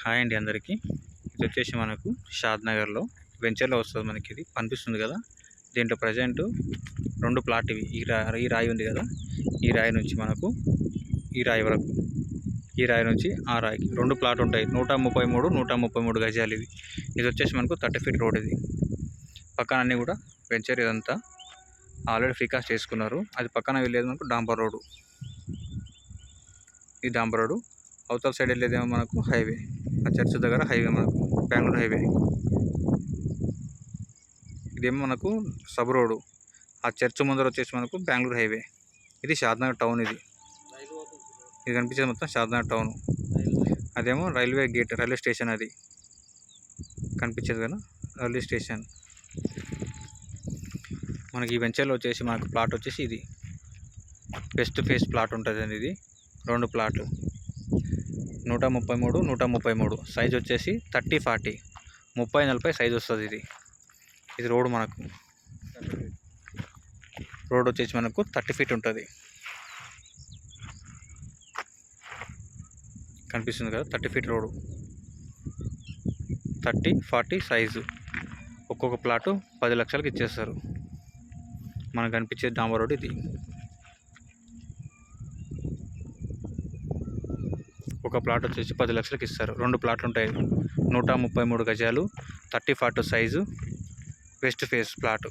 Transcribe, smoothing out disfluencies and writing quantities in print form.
Hi అండి అందరికీ. ఇది వచ్చేసి మనకు షాద్ నగర్లో వెంచర్లో వస్తుంది. మనకి ఇది కనిపిస్తుంది కదా. దీంట్లో ప్రజెంట్ 2 ప్లాట్ ఇవి. ఈ రాయి ఉంది కదా, ఈ రాయి నుంచి మనకు ఈ రాయి వరకు, ఈ రాయి నుంచి ఆ రాయికి 2 ప్లాట్ ఉంటాయి. 133 గజాలు ఇవి. ఇది వచ్చేసి మనకు 30 ఫీట్ రోడ్. ఇది పక్కన అన్నీ కూడా వెంచర్. ఇదంతా ఆల్రెడీ ఫ్రీకాస్ట్ చేసుకున్నారు. అది పక్కన వెళ్ళేది మనకు డాంబర్ రోడ్డు. ఈ డాంబర్ రోడ్డు అవతల సైడ్ వెళ్ళేదేమో మనకు హైవే. ఆ చర్చ్ దగ్గర హైవే, మనకు బెంగళూరు హైవే. ఇదేమో మనకు సబ్ రోడ్డు. ఆ చర్చ్ ముందర వచ్చేసి మనకు బెంగళూరు హైవే. ఇది షాద్నగర్ టౌన్. ఇది కనిపించేది మొత్తం షాద్నగర్ టౌన్. అదేమో రైల్వే గేట్, రైల్వే స్టేషన్. అది కనిపించేది కదా, రైల్వే స్టేషన్. మనకి ఈ వెంచర్లో వచ్చేసి మనకు ప్లాట్ వచ్చేసి ఇది వెస్ట్ ఫేస్ ప్లాట్ ఉంటుంది అండి. ఇది 2 ప్లాట్లు 133 సైజ్ వచ్చేసి 30-40 30-40 సైజ్ వస్తుంది. ఇది రోడ్. మనకు రోడ్ వచ్చేసి మనకు 30 ఫీట్ ఉంటుంది. కనిపిస్తుంది కదా, 30 ఫీట్ రోడ్డు. 30-40 సైజు. ఒక్కొక్క ప్లాటు 10 లక్షలకి ఇచ్చేస్తారు. మనకు కనిపించే డాంబర్ రోడ్ ఇది. ఒక ప్లాట్ వచ్చేసి 10 లక్షలకి ఇస్తారు. 2 ప్లాట్లు ఉంటాయి. 133 గజాలు, 30-40 సైజు, వెస్ట్ ఫేస్ ప్లాటు.